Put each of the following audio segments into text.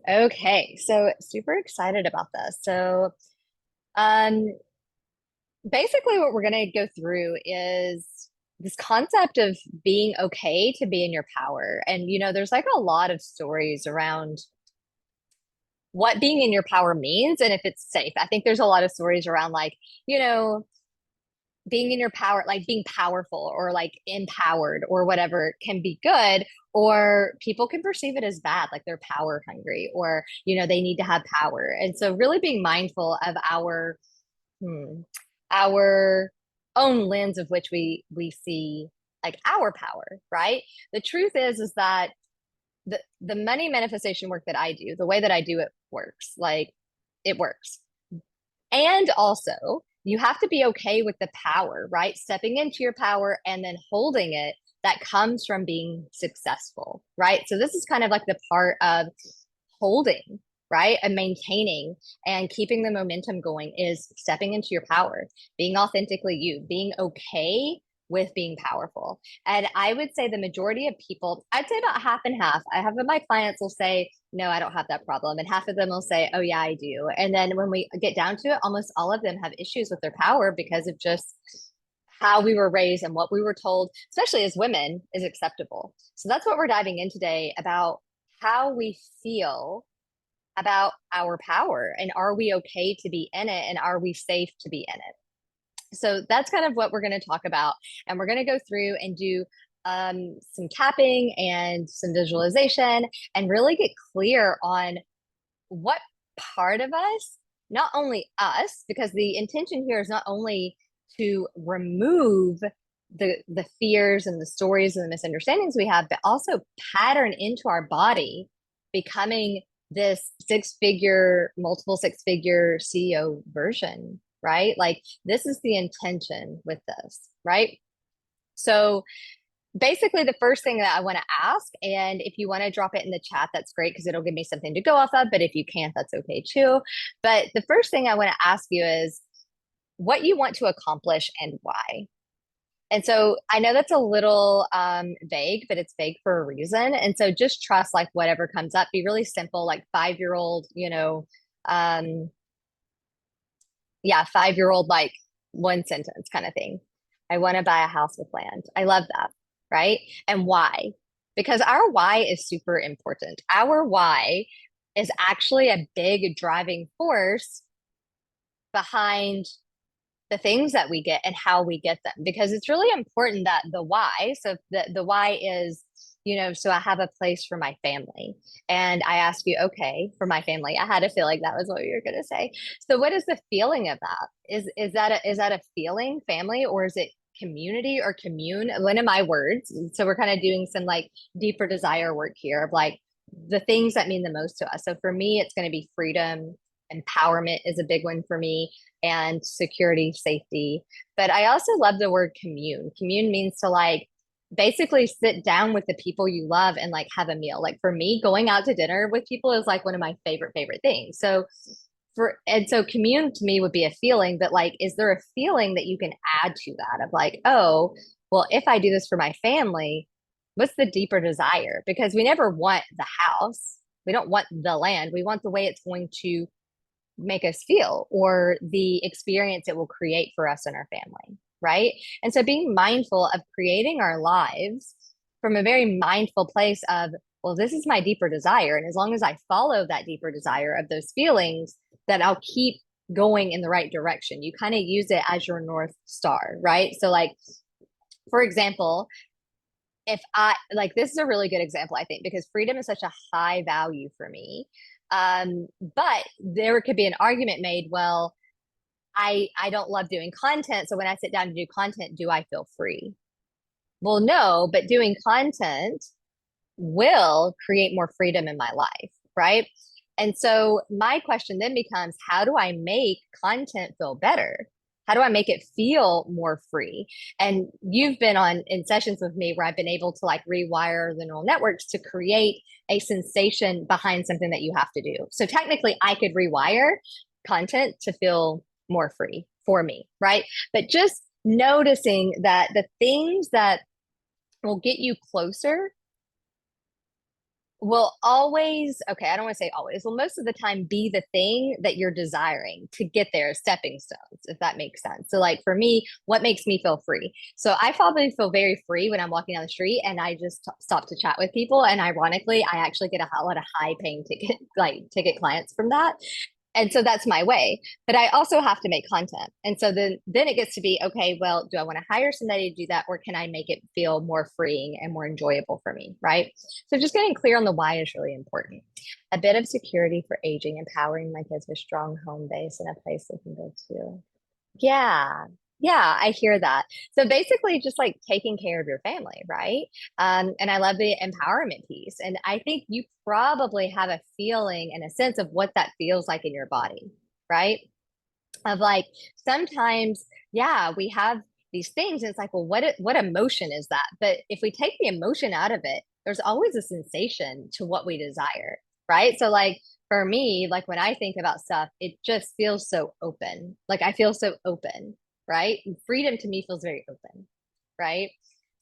Okay, so super excited about this. Um, basically, what we're going to go through is this concept of being okay to be in your power. And, there's like a lot of stories around what being in your power means and if it's safe. I think there's a lot of stories around, like, you know, being in your power, like being powerful or like empowered or whatever can be good, or people can perceive it as bad, like they're power hungry or, they need to have power. And so really being mindful of hmm, our own lens of which we see like our power, right? The truth is that the money manifestation work that I do, the way that I do it works. Like it works. And also, you have to be okay with the power, right? Stepping into your power and then holding it that comes from being successful, right? So, this is kind of like the part of holding, right? And maintaining and keeping the momentum going is stepping into your power, being authentically you, being okay with being powerful. And I would say the majority of people, I'd say about half and half. I have my clients will say, no, I don't have that problem. And half of them will say, oh, yeah, I do. And then when we get down to it, almost all of them have issues with their power because of just how we were raised and what we were told, especially as women, is acceptable. So that's what we're diving in today about how we feel about our power and are we okay to be in it and are we safe to be in it. So that's kind of what we're going to talk about, and we're going to go through and do some tapping and some visualization and really get clear on what part of us, not only us, because the intention here is not only to remove the fears and the stories and the misunderstandings we have, but also pattern into our body becoming this multiple six figure CEO version, right? Like this is the intention with this, right? So basically the first thing that I want to ask, and if you want to drop it in the chat, that's great because it'll give me something to go off of, but if you can't, that's okay too. But the first thing I want to ask you is what you want to accomplish and why. And so I know that's a little vague, but it's vague for a reason. And so just trust like whatever comes up, be really simple, like 5-year old, um, yeah, 5-year old, like one sentence kind of thing. I want to buy a house with land. I love that. Right. And why? Because our why is super important. Our why is actually a big driving force behind the things that we get and how we get them, because it's really important that the why. So the why is, so I have a place for my family. And I ask you, okay, for my family, I had a feeling that was what you were going to say. So what is the feeling of that? Is that a feeling, family, or is it community or commune? One of my words. So we're kind of doing some like deeper desire work here of like the things that mean the most to us. So for me, it's going to be freedom. Empowerment is a big one for me, and security, safety. But I also love the word commune. Commune means to like basically sit down with the people you love and like have a meal. Like for me, going out to dinner with people is like one of my favorite things. So commune to me would be a feeling, but like, is there a feeling that you can add to that of like, oh, well, if I do this for my family, what's the deeper desire? Because we never want the house. We don't want the land. We want the way it's going to make us feel or the experience it will create for us and our family, right? And so being mindful of creating our lives from a very mindful place of, well, this is my deeper desire. And as long as I follow that deeper desire of those feelings, that I'll keep going in the right direction. You kind of use it as your North Star, right? So, like, for example, if I like this is a really good example, I think, because freedom is such a high value for me. But there could be an argument made, well, I don't love doing content. So when I sit down to do content, do I feel free? Well, no, but doing content will create more freedom in my life, right? And so my question then becomes, how do I make content feel better? How do I make it feel more free? And you've been on in sessions with me where I've been able to like rewire the neural networks to create a sensation behind something that you have to do. So technically, I could rewire content to feel more free for me, right? But just noticing that the things that will get you closer will always, okay, I don't want to say always, will most of the time be the thing that you're desiring to get there, stepping stones, if that makes sense. So, like for me, what makes me feel free? So, I probably feel very free when I'm walking down the street and I just stop to chat with people. And ironically, I actually get a lot of high paying ticket, like ticket clients from that. And so that's my way, but I also have to make content. And so then it gets to be, okay, well, do I want to hire somebody to do that, or can I make it feel more freeing and more enjoyable for me, right? So just getting clear on the why is really important. A bit of security for aging, empowering my kids with strong home base and a place they can go to. Yeah. Yeah, I hear that. So basically just like taking care of your family, right? And I love the empowerment piece. And I think you probably have a feeling and a sense of what that feels like in your body, right? Of like sometimes, yeah, we have these things and it's like, well, what emotion is that? But if we take the emotion out of it, there's always a sensation to what we desire, right? So like for me, like when I think about stuff, it just feels so open. Like I feel so open, right? And freedom to me feels very open, right?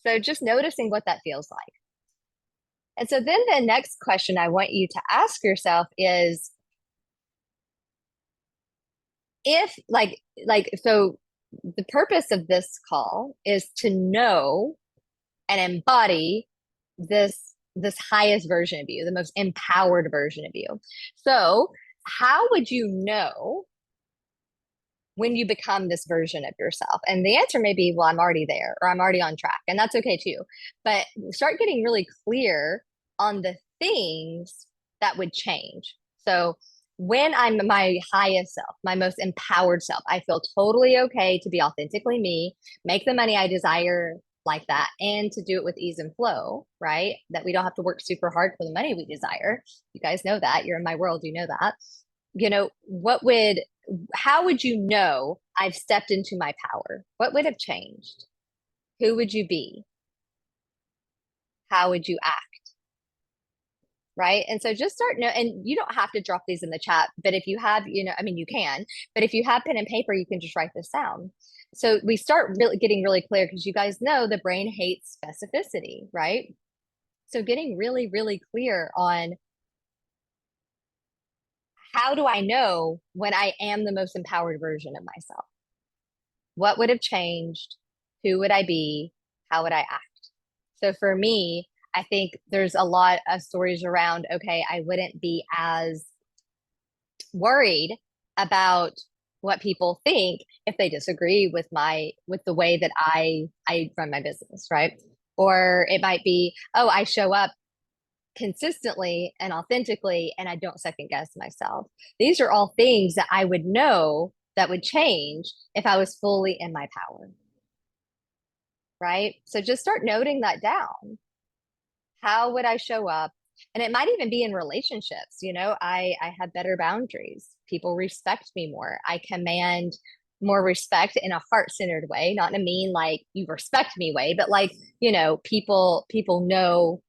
So just noticing what that feels like. And so then the next question I want you to ask yourself is, if so the purpose of this call is to know and embody this highest version of you, the most empowered version of you. So how would you know when you become this version of yourself? And the answer may be, well, I'm already there, or I'm already on track, and that's okay too. But start getting really clear on the things that would change. So when I'm my highest self, my most empowered self, I feel totally okay to be authentically me, make the money I desire like that, and to do it with ease and flow, right? That we don't have to work super hard for the money we desire. You guys know that. You're in my world, you know that. What would, how would you know I've stepped into my power? What would have changed? Who would you be? How would you act? Right. And so just start, no, and you don't have to drop these in the chat, but if you have, I mean, you can, but if you have pen and paper, you can just write this down. So we start really getting really clear because you guys know the brain hates specificity, right? So getting really, really clear on, how do I know when I am the most empowered version of myself? What would have changed? Who would I be? How would I act? So for me, I think there's a lot of stories around, okay, I wouldn't be as worried about what people think if they disagree with the way that I run my business, right? Or it might be, oh, I show up consistently and authentically and I don't second guess myself. These are all things that I would know that would change if I was fully in my power, right? So just start noting that down. How would I show up? And it might even be in relationships. I have better boundaries. People respect me more. I command more respect in a heart-centered way, not in a mean like you respect me way, but like, people know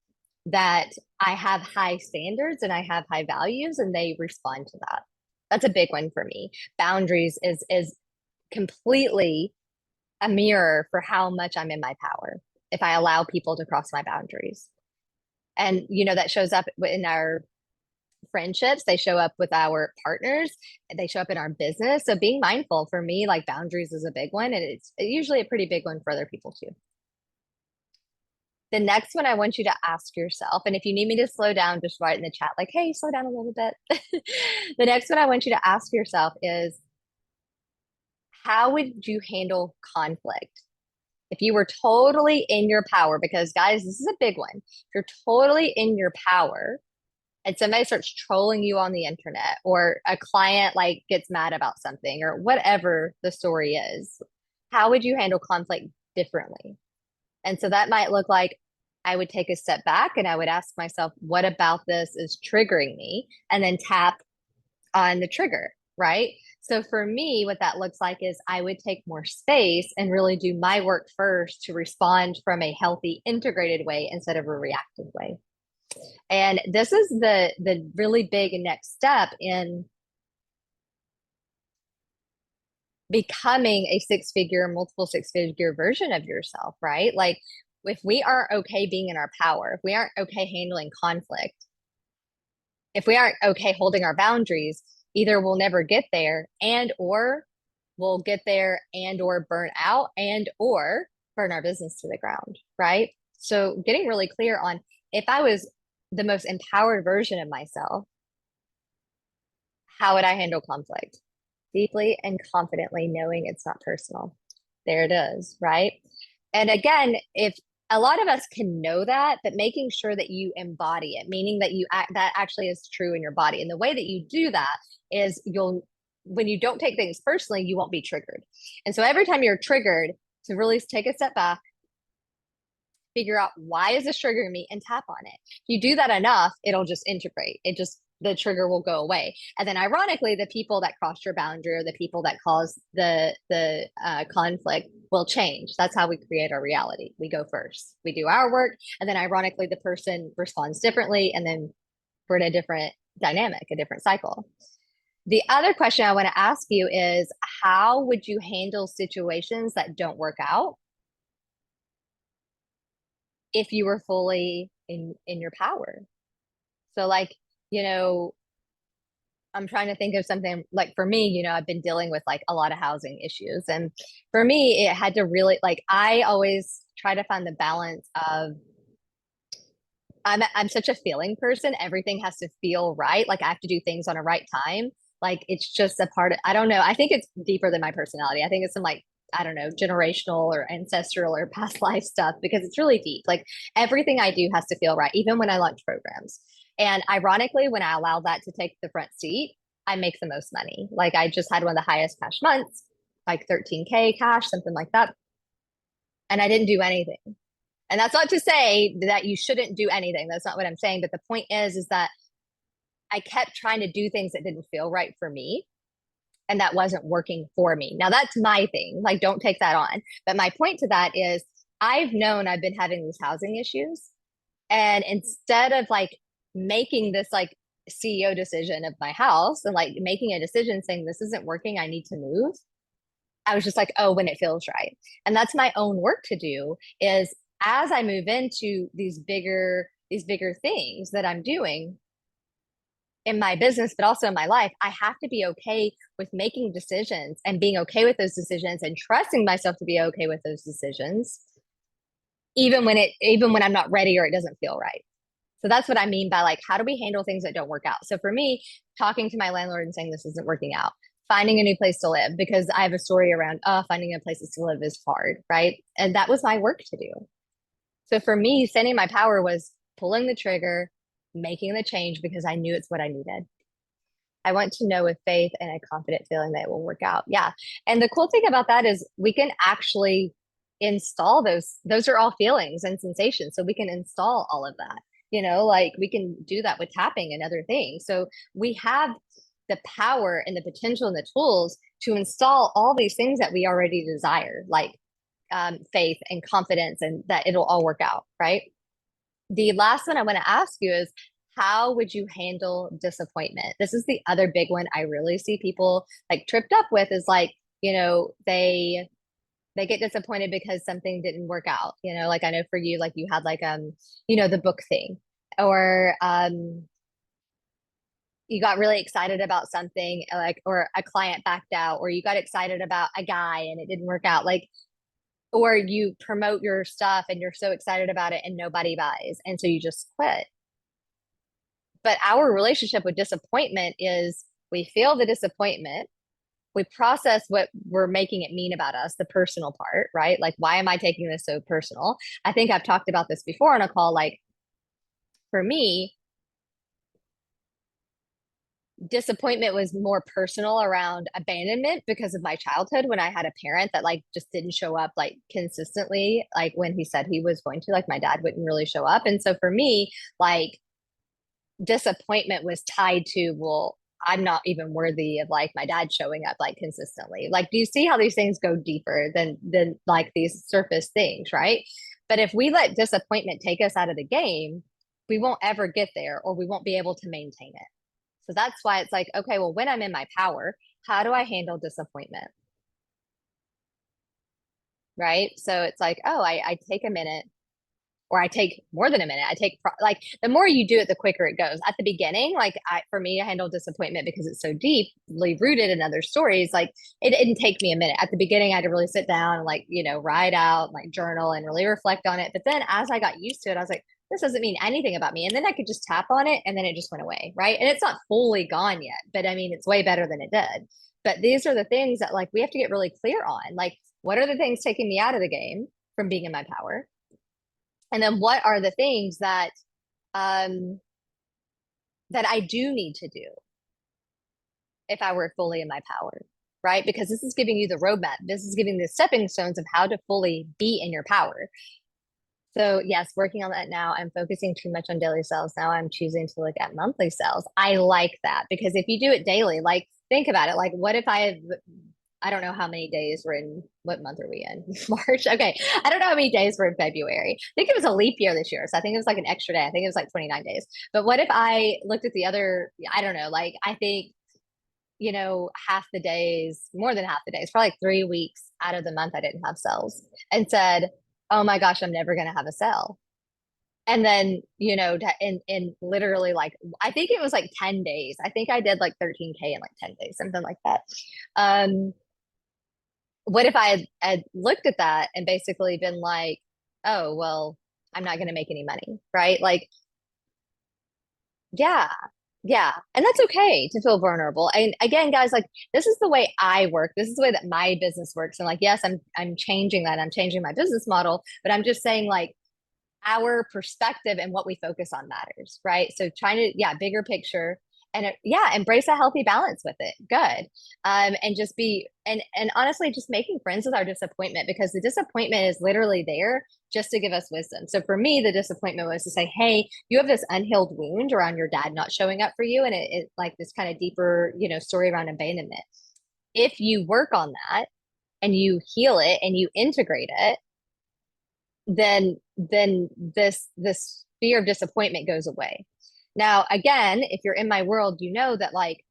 that I have high standards and I have high values and they respond to that. That's a big one for me. Boundaries is completely a mirror for how much I'm in my power if I allow people to cross my boundaries. And that shows up in our friendships, they show up with our partners, they show up in our business. So being mindful for me, like boundaries is a big one, and it's usually a pretty big one for other people too. The next one I want you to ask yourself, and if you need me to slow down, just write in the chat, like, hey, slow down a little bit. The next one I want you to ask yourself is, how would you handle conflict? If you were totally in your power, because guys, this is a big one. If you're totally in your power and somebody starts trolling you on the internet, or a client like gets mad about something, or whatever the story is, how would you handle conflict differently? And so that might look like, I would take a step back and I would ask myself, what about this is triggering me? And then tap on the trigger, right? So for me, what that looks like is I would take more space and really do my work first to respond from a healthy, integrated way instead of a reactive way. And this is the really big next step in becoming a six-figure, multiple six-figure version of yourself, right? Like if we aren't okay being in our power, if we aren't okay handling conflict, If we aren't okay holding our boundaries, either we'll never get there and or we'll get there and or burn out and or burn our business to the ground, right? So getting really clear on if I was the most empowered version of myself, how would I handle conflict? Deeply and confidently knowing it's not personal. There it is, right? And again, if a lot of us can know that, but making sure that you embody it, meaning that that actually is true in your body. And the way that you do that is when you don't take things personally, you won't be triggered. And so every time you're triggered, to really take a step back, figure out why is this triggering me and tap on it. If you do that enough, it'll just integrate. The trigger will go away. And then ironically, the people that cross your boundary or the people that cause the conflict will change. That's how we create our reality. We go first, we do our work, and then ironically, the person responds differently, and then we're in a different dynamic, a different cycle. The other question I want to ask you is, how would you handle situations that don't work out if you were fully in your power? So like, you know, I'm trying to think of something like for me, I've been dealing with like a lot of housing issues. And for me, it had to really like I always try to find the balance of I'm such a feeling person. Everything has to feel right. Like I have to do things on a right time. Like it's just a part of I don't know. I think it's deeper than my personality. I think it's some like I don't know, generational or ancestral or past life stuff because it's really deep. Like everything I do has to feel right, even when I launch programs. And ironically, when I allow that to take the front seat, I make the most money. Like I just had one of the highest cash months, like 13K cash, something like that. And I didn't do anything. And that's not to say that you shouldn't do anything. That's not what I'm saying. But the point is that I kept trying to do things that didn't feel right for me and that wasn't working for me. Now that's my thing. Like, don't take that on. But my point to that is I've known I've been having these housing issues. And instead of like making this like CEO decision of my house and like making a decision saying this isn't working, I need to move, I was just like, oh, when it feels right. And that's my own work to do is as I move into these bigger things that I'm doing in my business, but also in my life, I have to be okay with making decisions and being okay with those decisions and trusting myself to be okay with those decisions, even when I'm not ready or it doesn't feel right. So that's what I mean by like, how do we handle things that don't work out? So for me, talking to my landlord and saying this isn't working out, finding a new place to live because I have a story around, finding a place to live is hard, right? And that was my work to do. So for me, standing my power was pulling the trigger, making the change because I knew it's what I needed. I want to know with faith and a confident feeling that it will work out. Yeah. And the cool thing about that is we can actually install those are all feelings and sensations. So we can install all of that. Like we can do that with tapping and other things. So we have the power and the potential and the tools to install all these things that we already desire, like faith and confidence, and that it'll all work out, right? The last one I want to ask you is how would you handle disappointment? This is the other big one I really see people like tripped up with is like, they get disappointed because something didn't work out. Like I know for you, like you had like the book thing or you got really excited about something like or a client backed out or you got excited about a guy and it didn't work out. Like or you promote your stuff and you're so excited about it and nobody buys and so you just quit. But our relationship with disappointment is we feel the disappointment, we process what we're making it mean about us, the personal part, right? Like why am I taking this so personal? I think I've talked about this before on a call. Like for me, disappointment was more personal around abandonment because of my childhood when I had a parent that like just didn't show up like consistently, like when he said he was going to, like my dad wouldn't really show up. And so for me, like disappointment was tied to, well, I'm not even worthy of like my dad showing up like consistently. Like, do you see how these things go deeper than like these surface things, right? But if we let disappointment take us out of the game, we won't ever get there or we won't be able to maintain it. So that's why it's like, okay, well, when I'm in my power, how do I handle disappointment? Right. So it's like, oh, I take a minute or I take more than a minute. I take like the more you do it, the quicker it goes. At the beginning, like for me, I handle disappointment because it's so deeply rooted in other stories. Like it didn't take me a minute. At the beginning, I had to really sit down and like, write out, like journal and really reflect on it. But then as I got used to it, I was like, this doesn't mean anything about me. And then I could just tap on it and then it just went away. Right. And it's not fully gone yet, but I mean, it's way better than it did. But these are the things that like we have to get really clear on. Like, what are the things taking me out of the game from being in my power? And then what are the things um that I do need to do if I were fully in my power, right? Because this is giving you the roadmap. This is giving the stepping stones of how to fully be in your power. So yes, working on that now. I'm focusing too much on daily sales. Now I'm choosing to look at monthly sales. I like that because if you do it daily, like think about it. Like what if I don't know how many days we're in, what month are we in? March. Okay. I don't know how many days we're in February. I think it was a leap year this year. So I think it was like an extra day. I think it was like 29 days. But what if I looked at the other, I don't know, like I think, half the days, more than half the days, for like 3 weeks out of the month, I didn't have sales and said, oh my gosh, I'm never going to have a sale. And then, in literally like, I think it was like 10 days. I think I did like 13K in like 10 days, something like that. Um, what if I had looked at that and basically been like, oh, well, I'm not going to make any money, right? Like, yeah, yeah. And that's okay to feel vulnerable. And again, guys, like this is the way I work. This is the way that my business works. And like, yes, I'm changing that. I'm changing my business model, but I'm just saying like our perspective and what we focus on matters, right? So trying to, yeah, bigger picture and yeah, embrace a healthy balance with it. Good. And just be, and honestly, just making friends with our disappointment because the disappointment is literally there just to give us wisdom. So for me, the disappointment was to say, hey, you have this unhealed wound around your dad not showing up for you. And it like this kind of deeper, story around abandonment. If you work on that and you heal it and you integrate it, then this fear of disappointment goes away. Now, again, if you're in my world, you know that like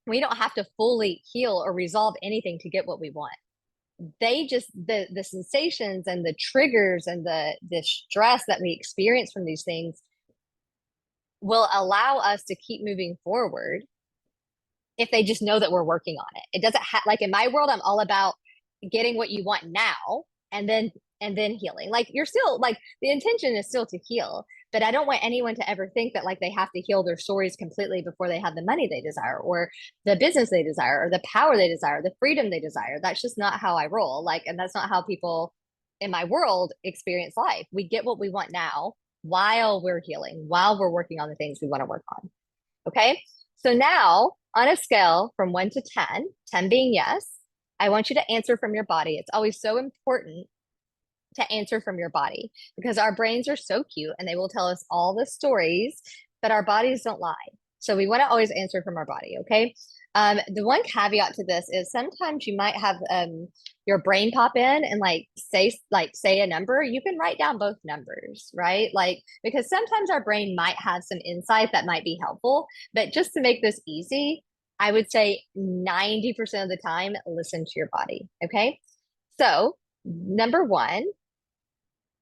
we don't have to fully heal or resolve anything to get what we want. They just the sensations and the triggers and the stress that we experience from these things will allow us to keep moving forward if they just know that we're working on it. It doesn't have like in my world, I'm all about getting what you want now and then healing. Like you're still like the intention is still to heal, but I don't want anyone to ever think that like they have to heal their stories completely before they have the money they desire or the business they desire or the power they desire, the freedom they desire. That's just not how I roll. Like, and that's not how people in my world experience life. We get what we want now while we're healing, while we're working on the things we want to work on. Okay. So now on a scale from 1 to 10, 10 being yes, I want you to answer from your body. It's always so important to answer from your body because our brains are so cute and they will tell us all the stories, but our bodies don't lie. So we want to always answer from our body. Okay. The one caveat to this is sometimes you might have your brain pop in and say a number. You can write down both numbers, right? Like because sometimes our brain might have some insight that might be helpful, but just to make this easy, I would say 90% of the time, listen to your body. Okay. So number one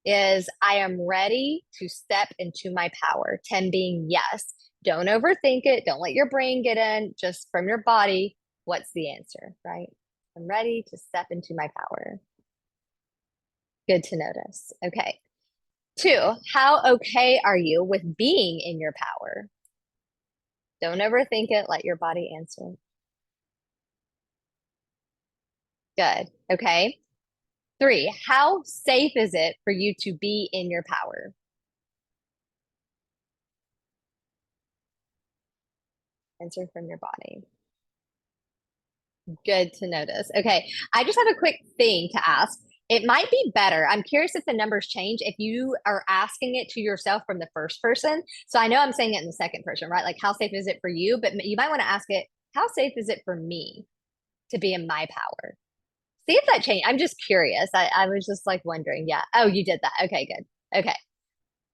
is I am ready to step into my power. 10 being yes. Don't overthink it. Don't let your brain get in. Just from your body, what's the answer, right? I'm ready to step into my power. Good to notice. Okay. 2, how okay are you with being in your power? Don't overthink it. Let your body answer. Good. Okay. 3, how safe is it for you to be in your power? Answer from your body. Good to notice. Okay. I just have a quick thing to ask. It might be better. I'm curious if the numbers change if you are asking it to yourself from the first person. So I know I'm saying it in the second person, right? Like, how safe is it for you? But you might want to ask it, how safe is it for me to be in my power? See if that changed. I'm just curious. I was just like wondering. Yeah. Oh, you did that. Okay, good. Okay.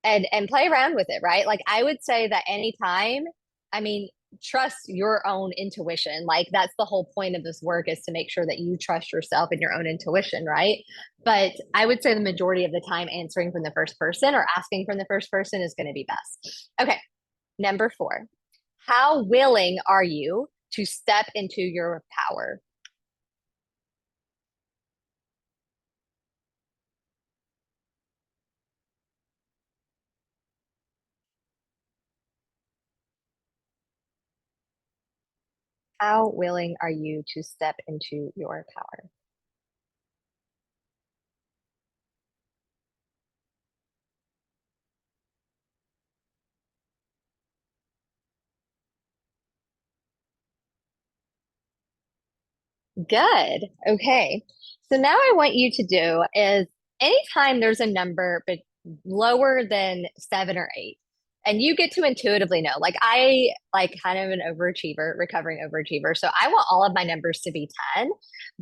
And play around with it, right? Like I would say that anytime, I mean, trust your own intuition. Like that's the whole point of this work, is to make sure that you trust yourself and your own intuition, right? But I would say the majority of the time answering from the first person or asking from the first person is going to be best. Okay, number 4. How willing are you to step into your power? How willing are you to step into your power? Good. Okay. So now I want you to do is, anytime there's a number but lower than 7 or 8, and you get to intuitively know, like I like kind of an overachiever, recovering overachiever. So I want all of my numbers to be 10,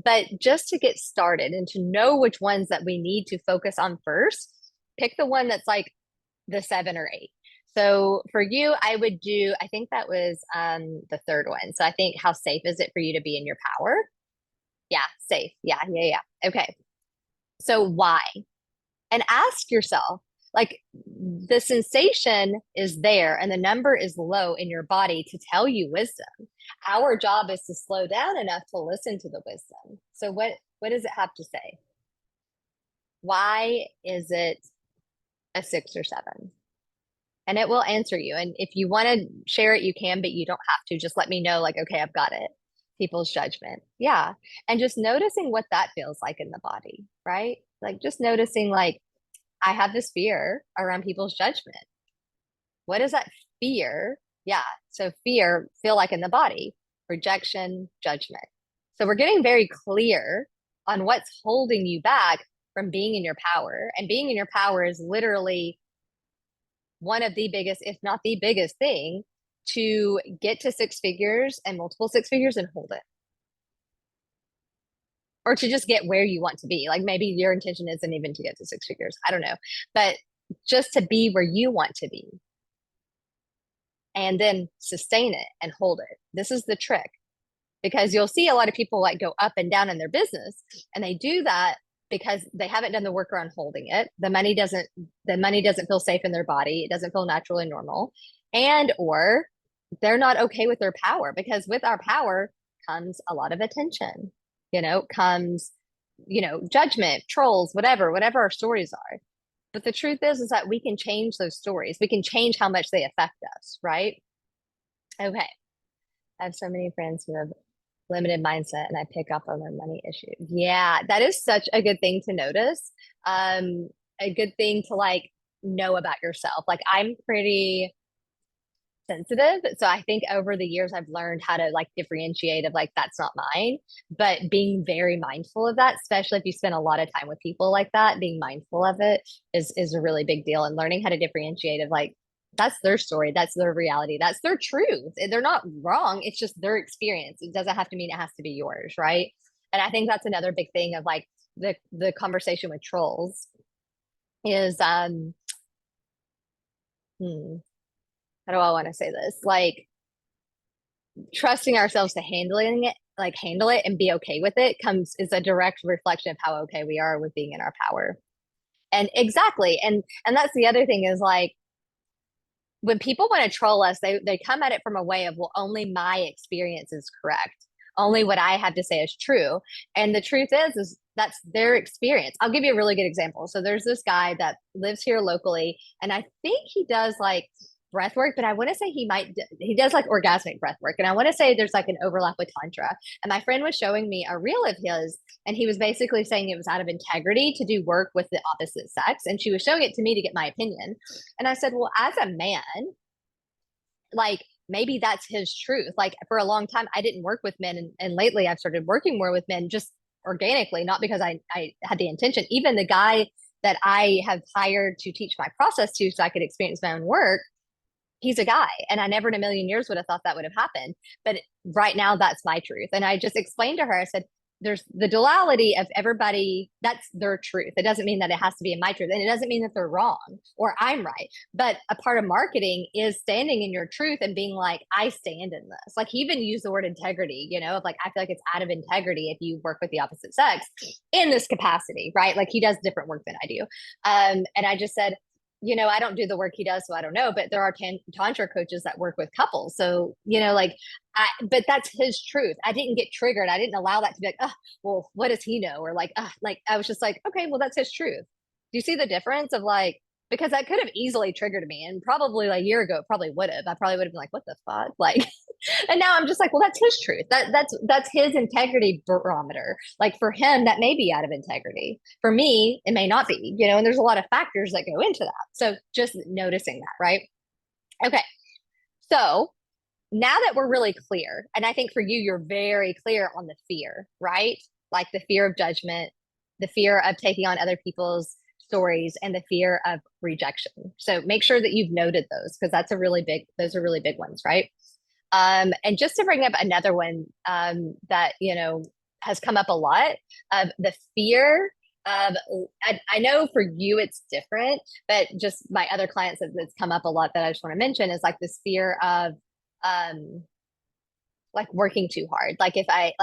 but just to get started and to know which ones that we need to focus on first, pick the one that's like the 7 or 8. So for you, I would do, I think that was the third one. So I think, how safe is it for you to be in your power? Yeah, safe. Yeah, yeah, yeah. Okay. So why? And ask yourself, like, the sensation is there and the number is low in your body to tell you wisdom. Our job is to slow down enough to listen to the wisdom. So what does it have to say? Why is it a 6 or 7? And it will answer you. And if you want to share it, you can, but you don't have to. Just let me know, like, okay, I've got it. People's judgment. Yeah. And just noticing what that feels like in the body, right? Like just noticing, like, I have this fear around people's judgment. What does that fear? Yeah. So fear feel like in the body, rejection, judgment. So we're getting very clear on what's holding you back from being in your power. And being in your power is literally one of the biggest, if not the biggest thing, to get to 6 figures and multiple 6 figures and hold it. Or to just get where you want to be. Like maybe your intention isn't even to get to 6 figures. I don't know. But just to be where you want to be and then sustain it and hold it. This is the trick, because you'll see a lot of people like go up and down in their business, and they do that because they haven't done the work around holding it. The money doesn't feel safe in their body. It doesn't feel natural and normal. And or they're not okay with their power, because with our power comes a lot of attention, comes, judgment, trolls, whatever our stories are. But the truth is that we can change those stories. We can change how much they affect us, right? Okay. I have so many friends who have limited mindset and I pick up on their money issues. Yeah, that is such a good thing to notice. A good thing to like know about yourself. Like I'm pretty sensitive. So I think over the years I've learned how to like differentiate of like that's not mine, but being very mindful of that, especially if you spend a lot of time with people like that, being mindful of it is a really big deal, and learning how to differentiate of like that's their story, that's their reality, that's their truth. They're not wrong. It's just their experience. It doesn't have to mean it has to be yours, right? And I think that's another big thing of like the conversation with trolls is hmm, how do I want to say this? Like trusting ourselves to handle it and be okay with it comes is a direct reflection of how okay we are with being in our power. And exactly. And that's the other thing is like when people want to troll us, they come at it from a way of, well, only my experience is correct. Only what I have to say is true. And the truth is that's their experience. I'll give you a really good example. So there's this guy that lives here locally, and I think he does like breath work, but I want to say he does like orgasmic breath work. And I want to say there's like an overlap with Tantra. And my friend was showing me a reel of his, and he was basically saying it was out of integrity to do work with the opposite sex. And she was showing it to me to get my opinion. And I said, well, as a man, like maybe that's his truth. Like for a long time, I didn't work with men, and lately I've started working more with men just organically, not because I had the intention. Even the guy that I have hired to teach my process to so I could experience my own work, he's a guy. And I never in a million years would have thought that would have happened. But right now, that's my truth. And I just explained to her, I said, there's the duality of everybody, that's their truth. It doesn't mean that it has to be in my truth, and it doesn't mean that they're wrong or I'm right. But a part of marketing is standing in your truth and being like, I stand in this. Like he even used the word integrity, of like, I feel like it's out of integrity if you work with the opposite sex in this capacity, right? Like he does different work than I do. And I just said, I don't do the work he does, so I don't know. But there are tantra coaches that work with couples. So, like, but that's his truth. I didn't get triggered. I didn't allow that to be like, oh, well, what does he know? Or like I was just like, okay, well, that's his truth. Do you see the difference of like, because that could have easily triggered me, and probably like a year ago, it probably would have. I probably would have been like, what the fuck? Like, and now I'm just like, well, that's his truth. That's his integrity barometer. Like for him, that may be out of integrity. For me, it may not be, and there's a lot of factors that go into that. So just noticing that, right? Okay. So now that we're really clear, and I think for you, you're very clear on the fear, right? Like the fear of judgment, the fear of taking on other people's stories, and the fear of rejection. So make sure that you've noted those because those are really big ones, right? And just to bring up another one that, has come up a lot of the fear of, I know for you it's different, but just my other clients that's come up a lot that I just want to mention is like this fear of um, like working too hard. Like if I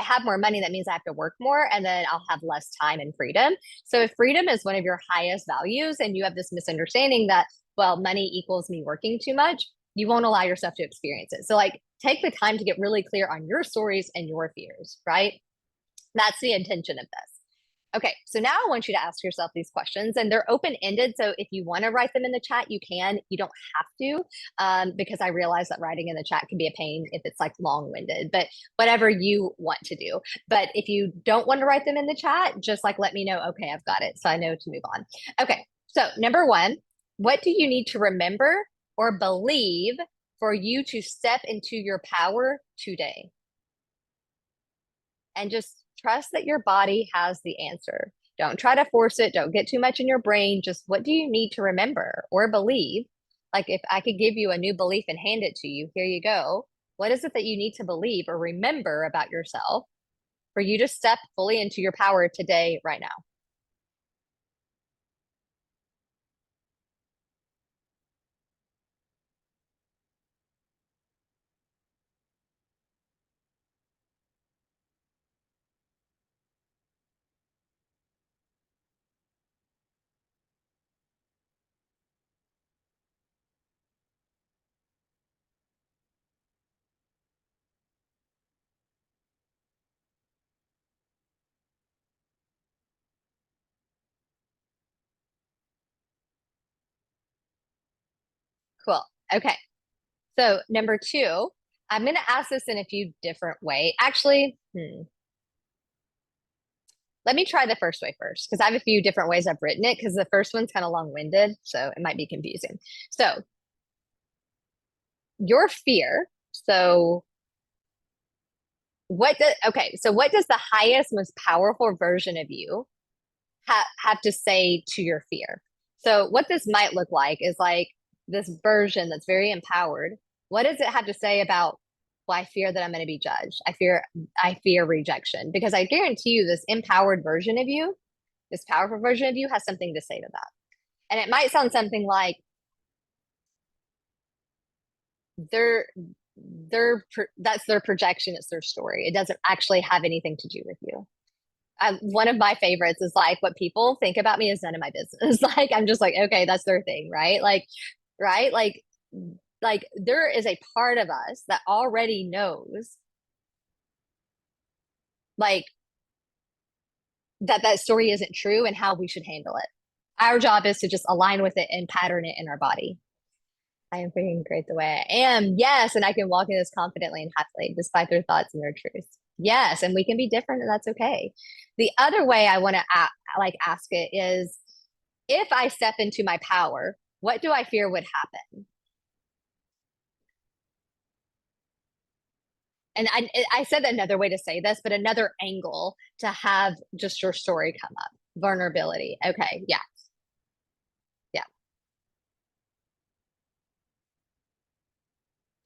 have more money, that means I have to work more and then I'll have less time and freedom. So if freedom is one of your highest values and you have this misunderstanding that, well, money equals me working too much, you won't allow yourself to experience it. So like take the time to get really clear on your stories and your fears, right? That's the intention of this. Okay, so now I want you to ask yourself these questions, and they're open ended. So if you want to write them in the chat, you can. You don't have to, because I realize that writing in the chat can be a pain if it's like long winded, but whatever you want to do. But if you don't want to write them in the chat, just like let me know, okay, I've got it. So I know to move on. Okay, so number one, what do you need to remember or believe for you to step into your power today? And just trust that your body has the answer. Don't try to force it. Don't get too much in your brain. Just what do you need to remember or believe? Like if I could give you a new belief and hand it to you, here you go. What is it that you need to believe or remember about yourself for you to step fully into your power today, right now? Cool. Okay. So number two, I'm going to ask this in a few different ways. Actually, let me try the first way first because I have a few different ways I've written it because the first one's kind of long-winded, so it might be confusing. So your fear. So what does the highest, most powerful version of you have to say to your fear? So what this might look like is like this version that's very empowered. What does it have to say about, well, I fear that I'm going to be judged. I fear rejection because I guarantee you this empowered version of you, this powerful version of you has something to say to that. And it might sound something like they're that's their projection, it's their story. It doesn't actually have anything to do with you. One of my favorites is like what people think about me is none of my business. Like I'm just like, okay, that's their thing, right? Like, right? Like there is a part of us that already knows like that story isn't true and how we should handle it. Our job is to just align with it and pattern it in our body. I am feeling great the way I am. Yes, and I can walk in this confidently and happily despite their thoughts and their truths. Yes, and we can be different and that's okay. The other way I want to ask it is if I step into my power, what do I fear would happen? And I said another way to say this, but another angle to have just your story come up. Vulnerability. Okay, yeah, yeah.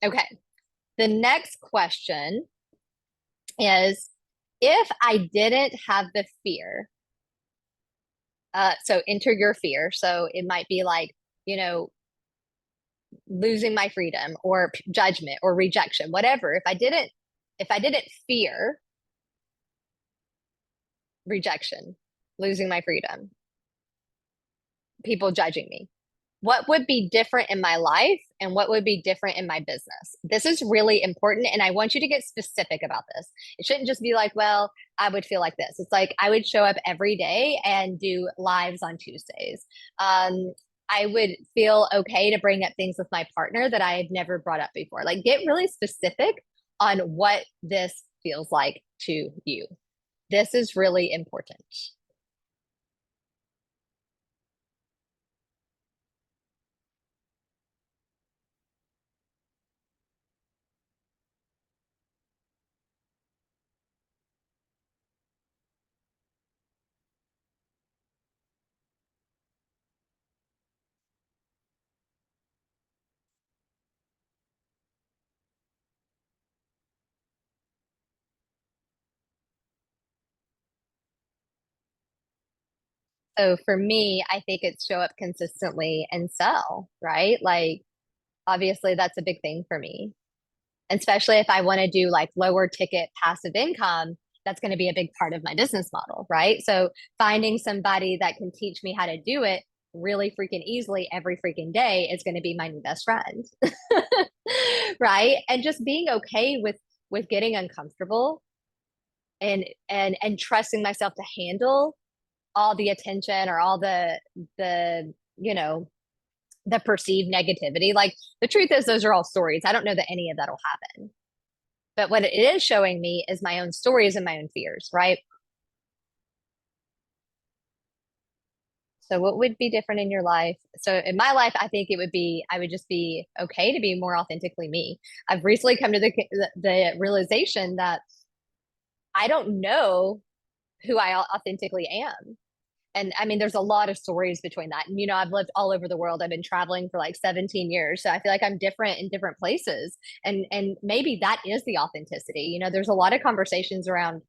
Okay. The next question is if I didn't have the fear, so enter your fear. So it might be like, you know, losing my freedom or judgment or rejection, whatever. If I didn't fear rejection, losing my freedom, people judging me, what would be different in my life and what would be different in my business? This is really important. And I want you to get specific about this. It shouldn't just be like, well, I would feel like this. It's like I would show up every day and do lives on Tuesdays. I would feel okay to bring up things with my partner that I had never brought up before. Like, get really specific on what this feels like to you. This is really important. So for me, I think it's show up consistently and sell, right? Like, obviously, that's a big thing for me, especially if I want to do like lower ticket passive income. That's going to be a big part of my business model, right? So finding somebody that can teach me how to do it really freaking easily every freaking day is going to be my new best friend. Right? And just being okay with getting uncomfortable and trusting myself to handle all the attention or all the you know the perceived negativity. Like, the truth is those are all stories. I don't know that any of that'll happen, but what it is showing me is my own stories and my own fears, right? So what would be different in your life? So in my life, I think it would be I would just be okay to be more authentically me. I've recently come to the realization that I don't know who I authentically am. And I mean, there's a lot of stories between that. And, I've lived all over the world. I've been traveling for like 17 years. So I feel like I'm different in different places. And maybe that is the authenticity. There's a lot of conversations around,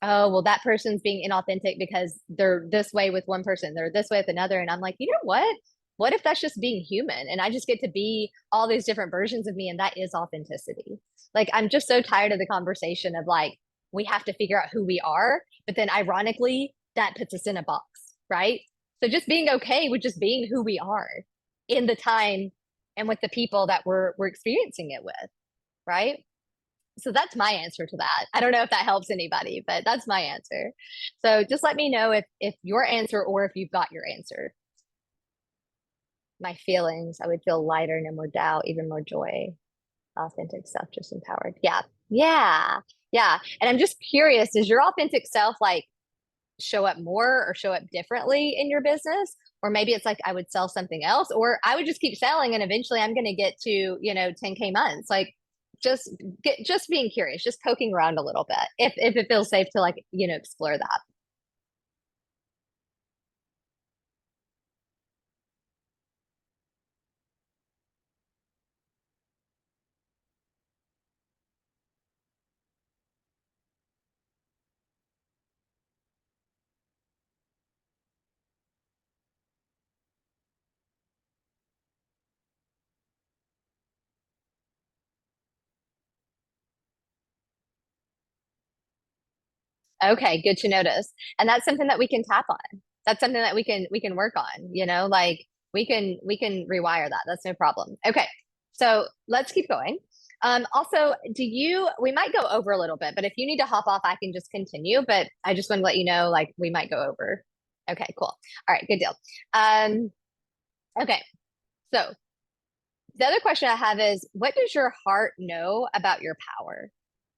oh, well, that person's being inauthentic because they're this way with one person, they're this way with another. And I'm like, you know what? What if that's just being human and I just get to be all these different versions of me and that is authenticity? Like, I'm just so tired of the conversation of like, we have to figure out who we are. But then ironically, that puts us in a box, right? So just being okay with just being who we are in the time and with the people that we're experiencing it with, right? So that's my answer to that. I don't know if that helps anybody, but that's my answer. So just let me know if your answer or if you've got your answer. My feelings, I would feel lighter, no more doubt, even more joy, authentic self, just empowered. Yeah. Yeah. Yeah. And I'm just curious, does your authentic self like show up more or show up differently in your business? Or maybe it's like I would sell something else, or I would just keep selling and eventually I'm going to get to, 10K months. Like, just being curious, just poking around a little bit if it feels safe to like, explore that. Okay, good to notice. And that's something that we can tap on. That's something that we can work on, like we can rewire that. That's no problem. Okay. So let's keep going. Also, we might go over a little bit, but if you need to hop off, I can just continue. But I just want to let you know, like, we might go over. Okay, cool. All right, good deal. Um, okay. So the other question I have is, what does your heart know about your power?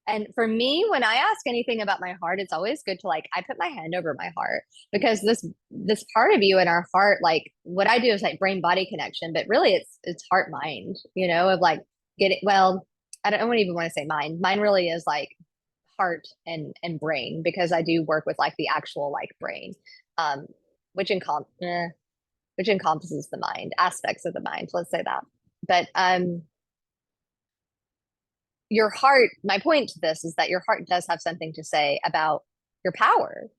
And for me, when I ask anything about my heart, it's always good to like I put my hand over my heart because this part of you in our heart, like what I do is like brain body connection, but really it's heart mind, of like getting well, I don't even want to say mind. Mine really is like heart and brain because I do work with like the actual like brain, um, which which encompasses the mind, aspects of the mind, let's say that. But your heart, my point to this is that your heart does have something to say about your power,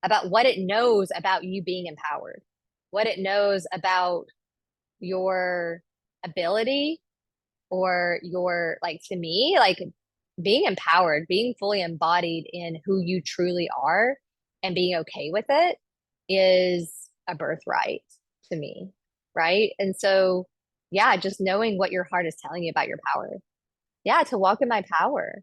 about what it knows about you being empowered, what it knows about your ability or your, like, to me, like being empowered, being fully embodied in who you truly are and being okay with it is a birthright to me. Right. And so, yeah, just knowing what your heart is telling you about your power. Yeah, to walk in my power.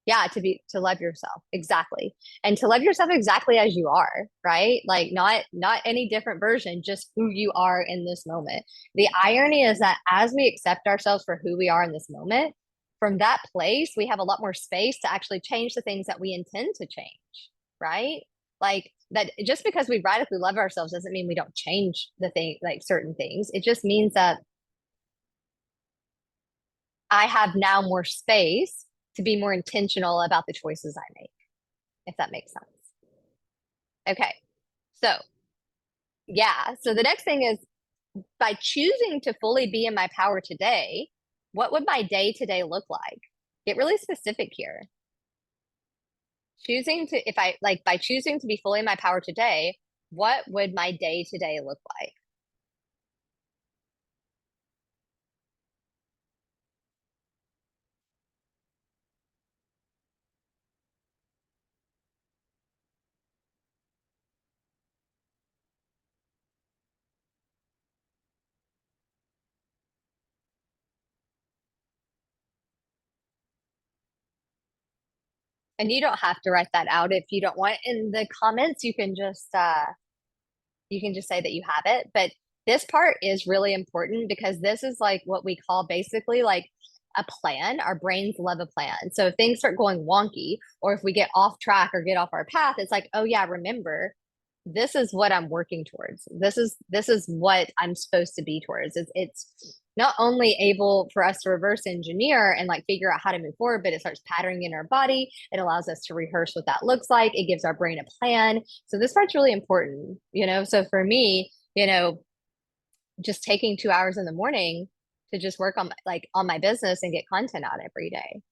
Yeah, to love yourself. Exactly. And to love yourself exactly as you are, right? Like not any different version, just who you are in this moment. The irony is that as we accept ourselves for who we are in this moment, from that place, we have a lot more space to actually change the things that we intend to change, right? Like that just because we radically love ourselves doesn't mean we don't change the thing, like certain things. It just means that I have now more space to be more intentional about the choices I make, if that makes sense. Okay. So, yeah. So the next thing is by choosing to fully be in my power today, what would my day to day look like? Get really specific here. Choosing to, if I like, by choosing to be fully in my power today, what would my day to day look like? And you don't have to write that out if you don't want. In the comments, you can just say that you have it. But this part is really important because this is like what we call basically like a plan. Our brains love a plan. So if things start going wonky, or if we get off track or get off our path, it's like, oh yeah, remember, this is what I'm working towards. This is what I'm supposed to be towards. It's not only able for us to reverse engineer and like figure out how to move forward, but it starts patterning in our body. It allows us to rehearse what that looks like. It gives our brain a plan. So this part's really important, you know. So for me, you know, just taking 2 hours in the morning to just work on like on my business and get content out every day.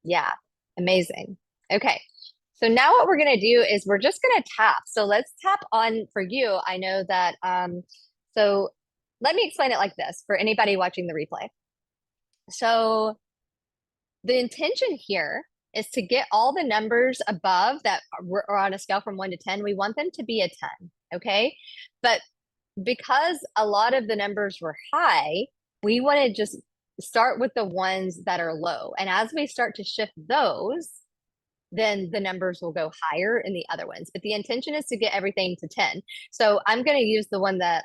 Yeah, amazing. Okay. So now what we're going to do is we're just going to tap. So let's tap on for you. I know that so let me explain it like this for anybody watching the replay. So the intention here is to get all the numbers above that are on a scale from 1 to 10. We want them to be a 10, okay? But because a lot of the numbers were high, we want to just start with the ones that are low. And as we start to shift those, then the numbers will go higher in the other ones. But the intention is to get everything to 10. So I'm going to use the one that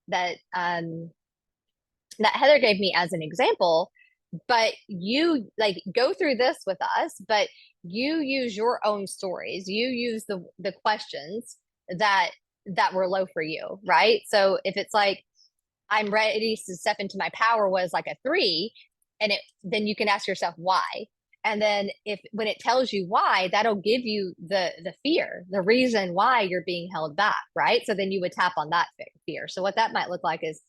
that Heather gave me as an example, but you like go through this with us, but you use your own stories. You use the questions that were low for you, right? So if it's like I'm ready to step into my power was like a 3, and it then you can ask yourself why. And then if when it tells you why, that'll give you the fear, the reason why you're being held back, right? So then you would tap on that fear. So what that might look like is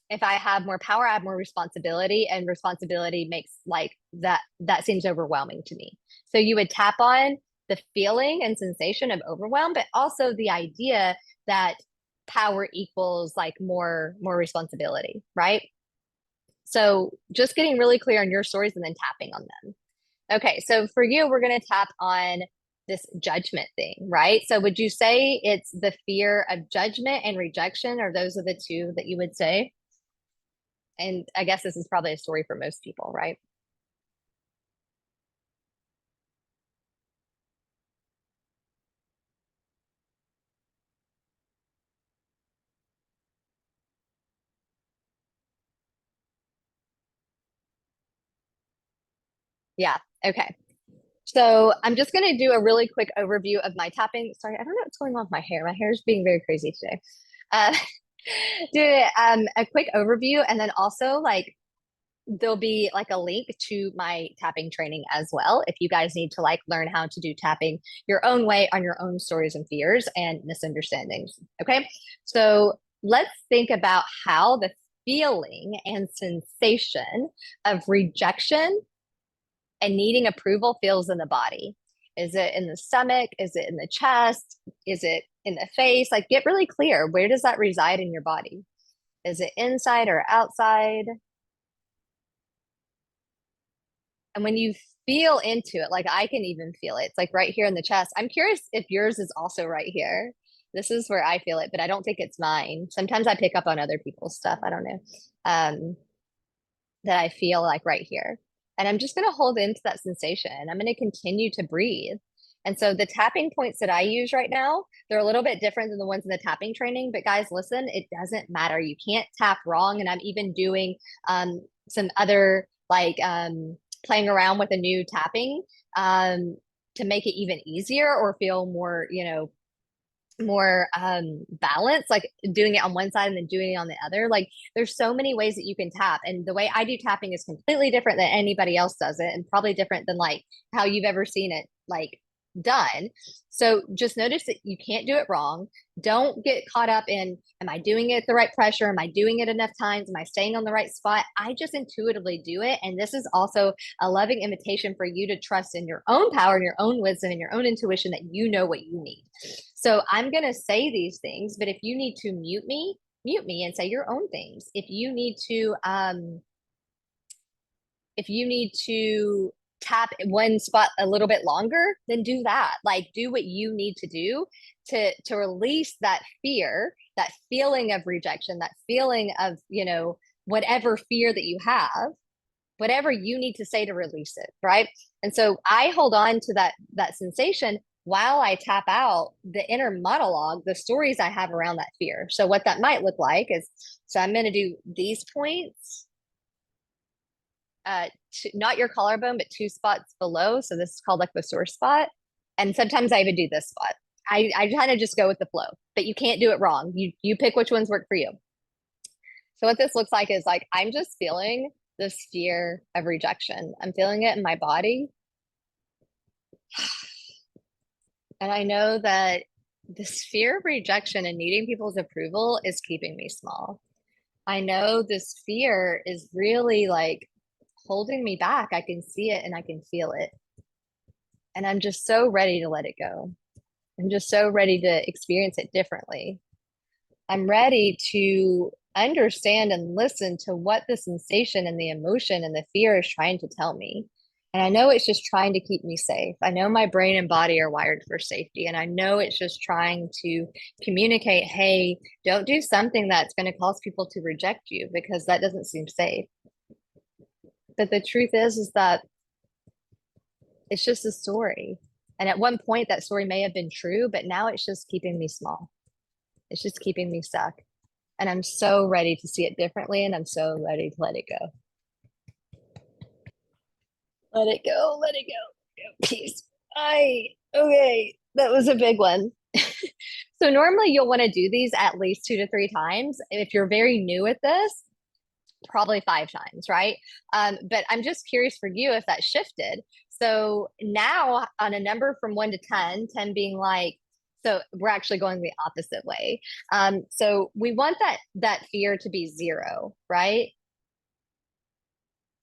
if I have more power, I have more responsibility, and responsibility makes like that seems overwhelming to me. So you would tap on the feeling and sensation of overwhelm, but also the idea that power equals like more responsibility, right? So just getting really clear on your stories and then tapping on them. Okay, so for you, we're going to tap on this judgment thing, right? So would you say it's the fear of judgment and rejection, or those are the two that you would say? And I guess this is probably a story for most people, right? Yeah. Okay. So I'm just going to do a really quick overview of my tapping. Sorry, I don't know what's going on with my hair. My hair is being very crazy today. Uh, do a quick overview and then also like there'll be like a link to my tapping training as well if you guys need to like learn how to do tapping your own way on your own stories and fears and misunderstandings. Okay, so let's think about how the feeling and sensation of rejection and needing approval feels in the body. Is it in the stomach? Is it in the chest? Is it in the face? Like, get really clear. Where does that reside in your body? Is it inside or outside? And when you feel into it, like I can even feel it. It's like right here in the chest. I'm curious if yours is also right here. This is where I feel it, but I don't think it's mine. Sometimes I pick up on other people's stuff. I don't know. That I feel like right here. And I'm just going to hold into that sensation. I'm going to continue to breathe. And so the tapping points that I use right now, they're a little bit different than the ones in the tapping training. But guys, listen, it doesn't matter. You can't tap wrong. And I'm even doing some other like playing around with a new tapping to make it even easier or feel more, you know, more balance, like doing it on one side and then doing it on the other. Like there's so many ways that you can tap, and the way I do tapping is completely different than anybody else does it, and probably different than like how you've ever seen it like done. So just notice that you can't do it wrong. Don't get caught up in, am I doing it at the right pressure? Am I doing it enough times? Am I staying on the right spot? I just intuitively do it. And this is also a loving invitation for you to trust in your own power and your own wisdom and your own intuition that you know what you need. So I'm going to say these things, but if you need to mute me and say your own things. If you need to tap one spot a little bit longer, then do that. Like do what you need to do to release that fear, that feeling of rejection, that feeling of, you know, whatever fear that you have, whatever you need to say to release it, right? And so I hold on to that sensation while I tap out the inner monologue, the stories I have around that fear. So what that might look like is, so I'm going to do these points, not your collarbone, but 2 spots below. So this is called like the sore spot. And sometimes I even do this spot. I kind of just go with the flow, but you can't do it wrong. You pick which ones work for you. So what this looks like is like, I'm just feeling this fear of rejection. I'm feeling it in my body. And I know that this fear of rejection and needing people's approval is keeping me small. I know this fear is really like holding me back. I can see it and I can feel it. And I'm just so ready to let it go. I'm just so ready to experience it differently. I'm ready to understand and listen to what the sensation and the emotion and the fear is trying to tell me. And I know it's just trying to keep me safe. I know my brain and body are wired for safety. And I know it's just trying to communicate, hey, don't do something that's going to cause people to reject you because that doesn't seem safe. But the truth is that it's just a story. And at one point, that story may have been true, but now it's just keeping me small. It's just keeping me stuck. And I'm so ready to see it differently. And I'm so ready to let it go. Let it go. Let it go. Peace. Okay. That was a big one. So normally you'll want to do these at least 2 to 3 times. If you're very new at this, probably 5 times, right? But I'm just curious for you if that shifted. So now on a number from 1 to 10, 10 being like, so we're actually going the opposite way. So we want that fear to be 0, right?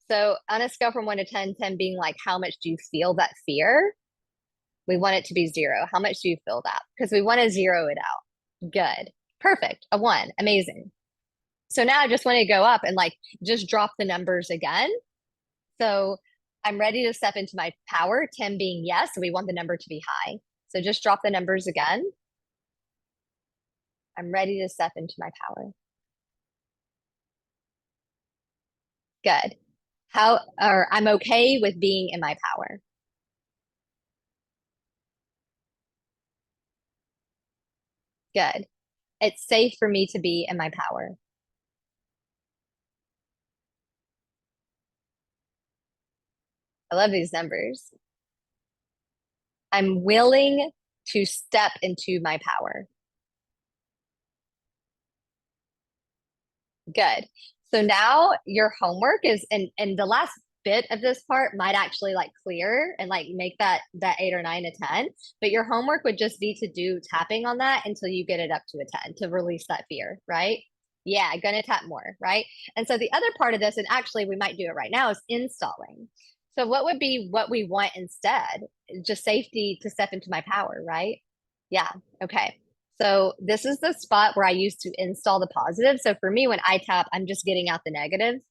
So on a scale from 1 to 10, 10 being like, how much do you feel that fear? We want it to be 0. How much do you feel that? Because we want to zero it out. Good. Perfect. A 1. Amazing. So now I just want to go up and like just drop the numbers again. So I'm ready to step into my power, 10 being yes. So we want the number to be high. So just drop the numbers again. I'm ready to step into my power. Good. Or I'm okay with being in my power. Good. It's safe for me to be in my power. I love these numbers. I'm willing to step into my power. Good. So now your homework is, and the last bit of this part might actually like clear and like make that 8 or 9 a 10, but your homework would just be to do tapping on that until you get it up to a 10 to release that fear, right? Yeah, gonna tap more, right? And so the other part of this, and actually we might do it right now, is installing. So what would be what we want instead? Just safety to step into my power, right? Yeah, okay. So this is the spot where I used to install the positive. So for me, when I tap, I'm just getting out the negative.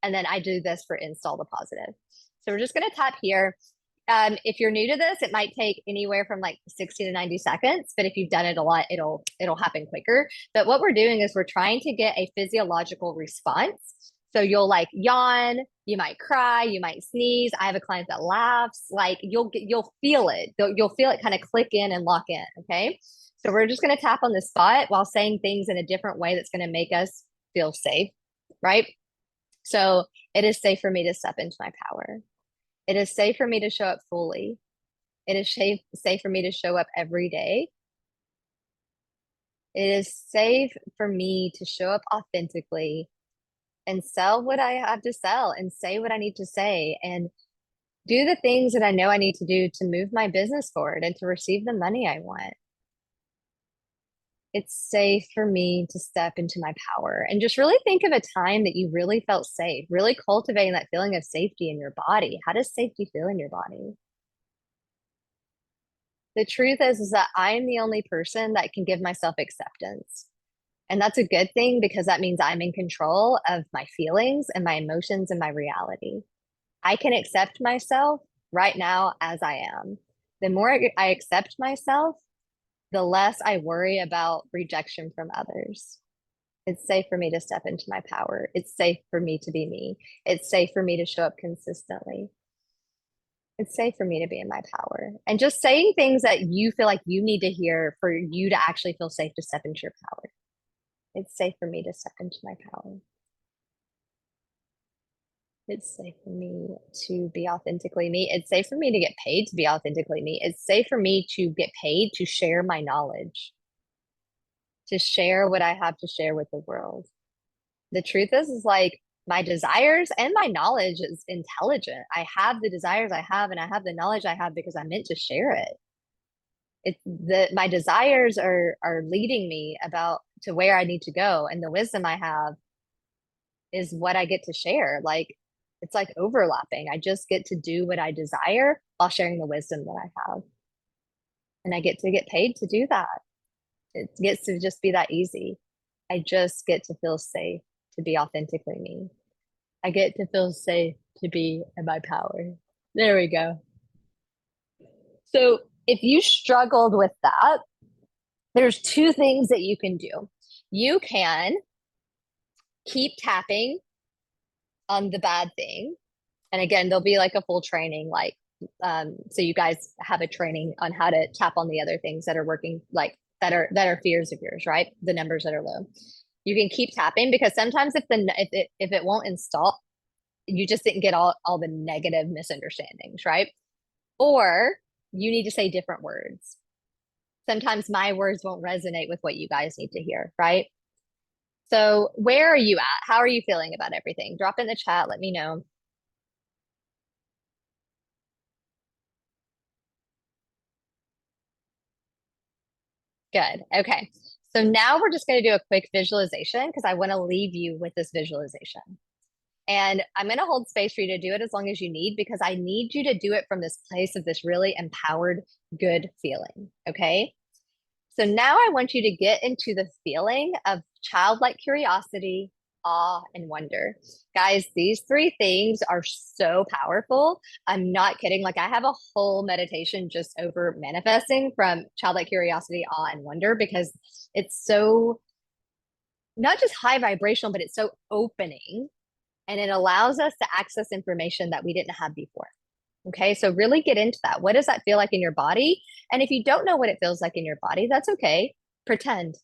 And then I do this for install the positive. So we're just going to tap here. If you're new to this, it might take anywhere from like 60 to 90 seconds, but if you've done it a lot, it'll happen quicker. But what we're doing is we're trying to get a physiological response. So you'll like yawn, you might cry, you might sneeze. I have a client that laughs. Like you'll feel it. You'll feel it kind of click in and lock in. Okay. So we're just going to tap on the spot while saying things in a different way that's going to make us feel safe, right? So it is safe for me to step into my power. It is safe for me to show up fully. It is safe for me to show up every day. It is safe for me to show up authentically and sell what I have to sell and say what I need to say and do the things that I know I need to do to move my business forward and to receive the money I want. It's safe for me to step into my power and just really think of a time that you really felt safe, really cultivating that feeling of safety in your body. How does safety feel in your body? The truth is that I'm the only person that can give myself acceptance. And that's a good thing because that means I'm in control of my feelings and my emotions and my reality. I can accept myself right now as I am. The more I accept myself, the less I worry about rejection from others. It's safe for me to step into my power. It's safe for me to be me. It's safe for me to show up consistently. It's safe for me to be in my power. And just saying things that you feel like you need to hear for you to actually feel safe to step into your power. It's safe for me to step into my power. It's safe for me to be authentically me. It's safe for me to get paid to be authentically me. It's safe for me to get paid to share my knowledge, to share what I have to share with the world. The truth is like my desires and my knowledge is intelligent. I have the desires I have and I have the knowledge I have because I'm meant to share it. It's the my desires are leading me about to where I need to go, and the wisdom I have is what I get to share. Like it's like overlapping. I just get to do what I desire while sharing the wisdom that I have. And I get to get paid to do that. It gets to just be that easy. I just get to feel safe to be authentically me. I get to feel safe to be in my power. There we go. So if you struggled with that, there's two things that you can do. You can keep tapping on the bad thing. And again, there'll be like a full training, like, so you guys have a training on how to tap on the other things that are working, like that are fears of yours, right? The numbers that are low. You can keep tapping because sometimes if it won't install, you just didn't get all the negative misunderstandings, right? Or you need to say different words. Sometimes my words won't resonate with what you guys need to hear, right? So where are you at? How are you feeling about everything? Drop in the chat, let me know. Good. Okay. So now we're just going to do a quick visualization because I want to leave you with this visualization. And I'm going to hold space for you to do it as long as you need because I need you to do it from this place of this really empowered, good feeling. Okay. So now I want you to get into the feeling of childlike curiosity, awe, and wonder. Guys, these three things are so powerful. I'm not kidding. Like, I have a whole meditation just over manifesting from childlike curiosity, awe, and wonder because it's so not just high vibrational, but it's so opening and it allows us to access information that we didn't have before. Okay, so really get into that. What does that feel like in your body? And if you don't know what it feels like in your body, that's okay. Pretend.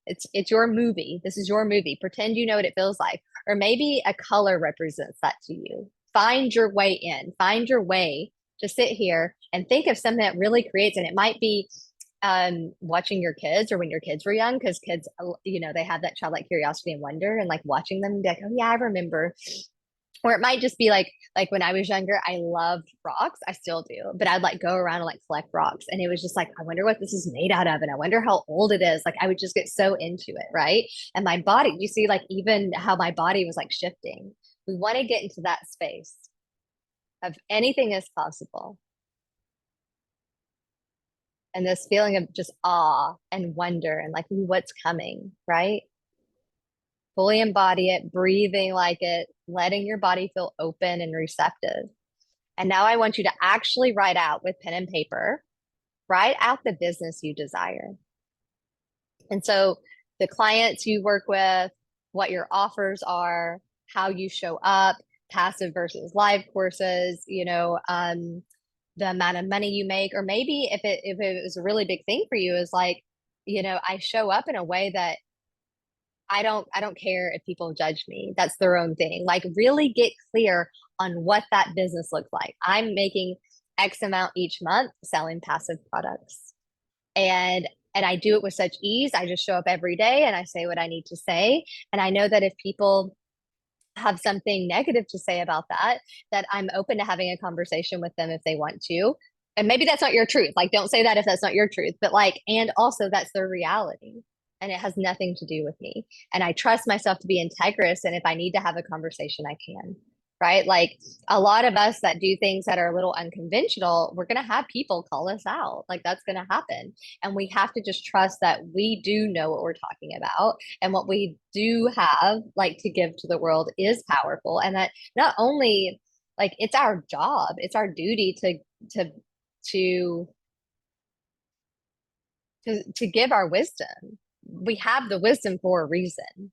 It's your movie. This is your movie. Pretend you know what it feels like. Or maybe a color represents that to you. Find your way in. Find your way to sit here and think of something that really creates, and it might be watching your kids or when your kids were young, because kids, they have that childlike curiosity and wonder, and like watching them be like, oh yeah, I remember. Or it might just be like when I was younger, I loved rocks. I still do, but I'd like go around and like collect rocks. And it was just like, I wonder what this is made out of. And I wonder how old it is. Like I would just get so into it, right? And my body, you see, like even how my body was like shifting. We want to get into that space of anything is possible. And this feeling of just awe and wonder and like what's coming, right? Fully embody it, breathing like it, letting your body feel open and receptive. And now I want you to actually write out with pen and paper, write out the business you desire. And so the clients you work with, what your offers are, how you show up, passive versus live courses, the amount of money you make, or maybe if it was a really big thing for you, is like, I show up in a way that I don't care if people judge me. That's their own thing. Like really get clear on what that business looks like. I'm making X amount each month selling passive products. And I do it with such ease. I just show up every day and I say what I need to say. And I know that if people have something negative to say about that, that I'm open to having a conversation with them if they want to. And maybe that's not your truth. Like, don't say that if that's not your truth, but like, and also that's their reality and it has nothing to do with me. And I trust myself to be integrous. And if I need to have a conversation, I can. Right. Like a lot of us that do things that are a little unconventional, we're going to have people call us out. Like that's going to happen. And we have to just trust that we do know what we're talking about and what we do have like to give to the world is powerful. And that not only like it's our job, it's our duty to to to give our wisdom. We have the wisdom for a reason.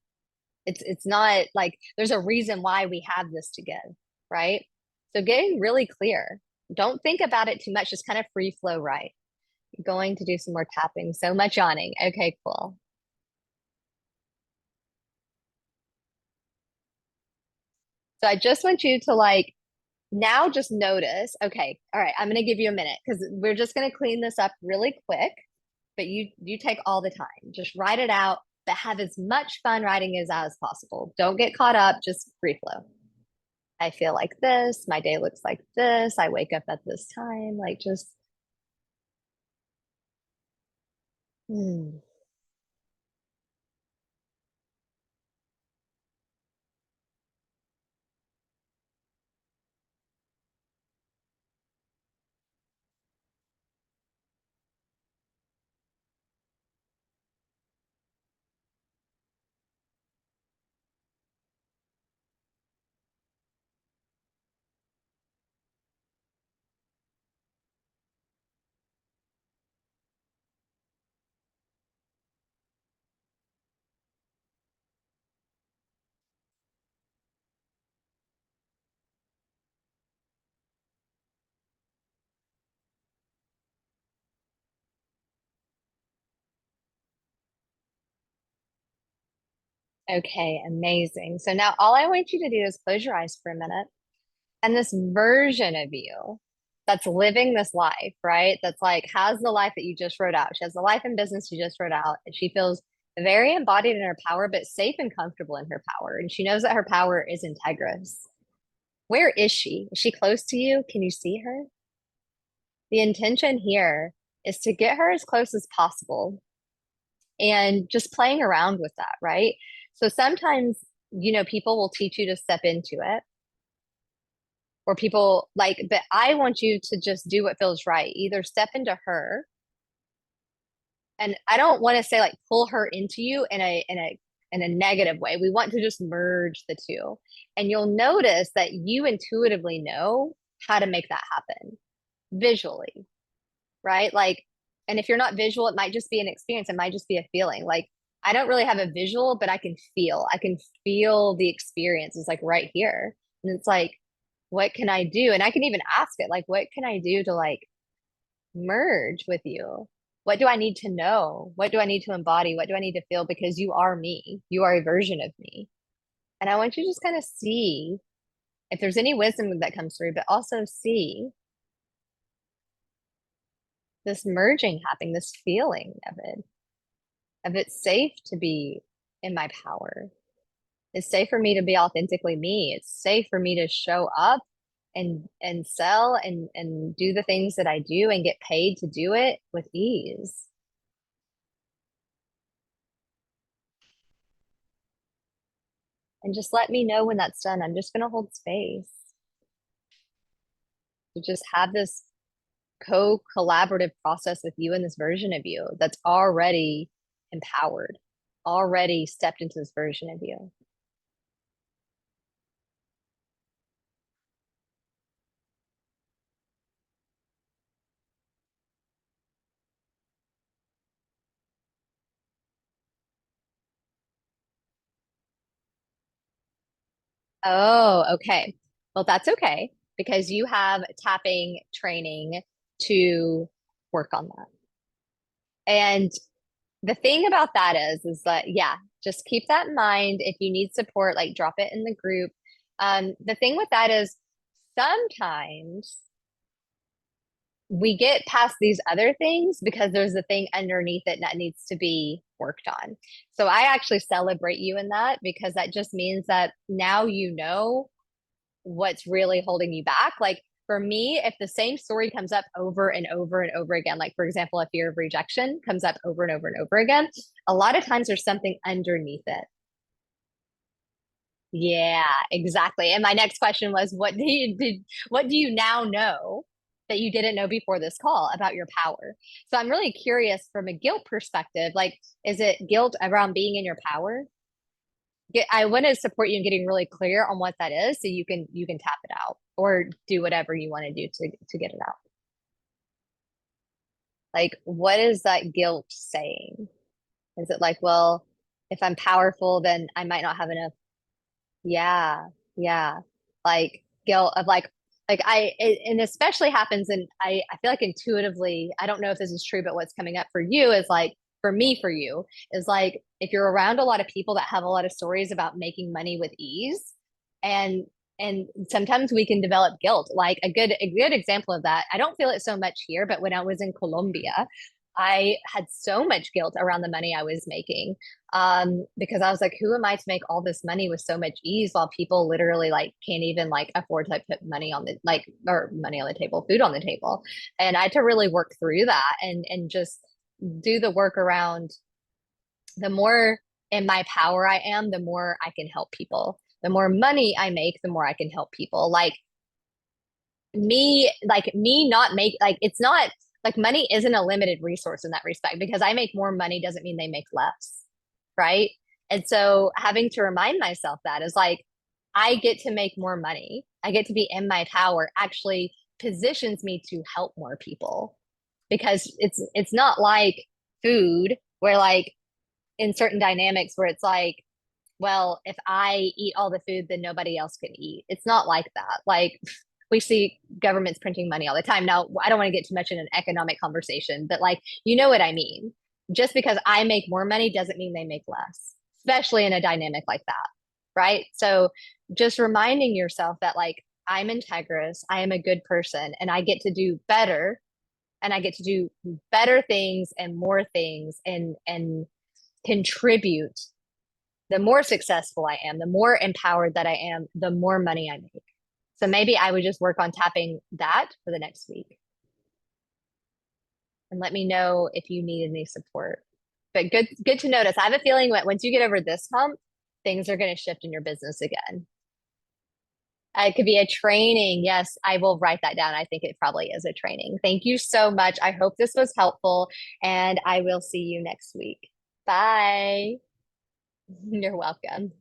It's not like there's a reason why we have this to give, right? So getting really clear. Don't think about it too much, just kind of free flow, right? Going to do some more tapping. So much yawning. Okay, cool. So I just want you to like now just notice, okay, all right, I'm gonna give you a minute because we're just gonna clean this up really quick, but you take all the time. Just write it out, but have as much fun writing as possible. Don't get caught up, just free flow. I feel like this, my day looks like this, I wake up at this time, like just hmm. Okay, amazing. So now all I want you to do is close your eyes for a minute. And this version of you that's living this life, right? That's like has the life that you just wrote out. She has the life and business you just wrote out. And she feels very embodied in her power, but safe and comfortable in her power. And she knows that her power is integrous. Where is she? Is she close to you? Can you see her? The intention here is to get her as close as possible and just playing around with that, right? So sometimes, people will teach you to step into it or people like, but I want you to just do what feels right. Either step into her, and I don't want to say like pull her into you in a negative way. We want to just merge the two. And you'll notice that you intuitively know how to make that happen visually, right? Like, and if you're not visual, it might just be an experience. It might just be a feeling. Like, I don't really have a visual, but I can feel. I can feel the experience. It's like right here. And it's like, what can I do? And I can even ask it, like, what can I do to like merge with you? What do I need to know? What do I need to embody? What do I need to feel? Because you are me. You are a version of me. And I want you to just kind of see if there's any wisdom that comes through, but also see this merging happening, this feeling of it's safe to be in my power. It's safe for me to be authentically me. It's safe for me to show up and sell and do the things that I do and get paid to do it with ease. And just let me know when that's done. I'm just going to hold space to just have this co-collaborative process with you and this version of you that's already empowered, already stepped into this version of you. Oh, okay. Well, that's okay because you have tapping training to work on that. And the thing about that is that, yeah, just keep that in mind. If you need support, like drop it in the group. The thing with that is sometimes we get past these other things because there's a thing underneath it that needs to be worked on. So I actually celebrate you in that because that just means that now you know what's really holding you back. Like for me, if the same story comes up over and over and over again, like for example, a fear of rejection comes up over and over and over again, a lot of times there's something underneath it. Yeah, exactly. And my next question was, what do you now know that you didn't know before this call about your power? So I'm really curious from a guilt perspective, like, is it guilt around being in your power? I want to support you in getting really clear on what that is so you can tap it out or do whatever you want to do to get it out. Like, what is that guilt saying? Is it like, well, if I'm powerful, then I might not have enough. Yeah, yeah. Like guilt of like and especially happens and I feel like intuitively, I don't know if this is true, but what's coming up for you is like for me, for you, is like if you're around a lot of people that have a lot of stories about making money with ease and and sometimes we can develop guilt. Like a good example of that, I don't feel it so much here, but when I was in Colombia, I had so much guilt around the money I was making because I was like, who am I to make all this money with so much ease while people literally like can't even like afford to put money on the like or money on the table, food on the table. And I had to really work through that and just do the work around the more in my power I am, the more I can help people. The more money I make, the more I can help people. Like me not make like it's not like money isn't a limited resource in that respect because I make more money doesn't mean they make less, right? And so having to remind myself that is like I get to make more money. I get to be in my power actually positions me to help more people because it's not like food where like in certain dynamics where it's like well, if I eat all the food, then nobody else can eat. It's not like that. Like we see governments printing money all the time. Now, I don't want to get too much in an economic conversation, but like, you know what I mean? Just because I make more money doesn't mean they make less, especially in a dynamic like that. Right. So just reminding yourself that like, I'm integrous, I am a good person, and I get to do better and I get to do better things and more things and contribute the more successful I am, the more empowered that I am, the more money I make. So maybe I would just work on tapping that for the next week and let me know if you need any support. But good to notice. I have a feeling that once you get over this hump, things are going to shift in your business again. It could be a training. Yes, I will write that down. I think it probably is a training. Thank you so much. I hope this was helpful, and I will see you next week. Bye. You're welcome.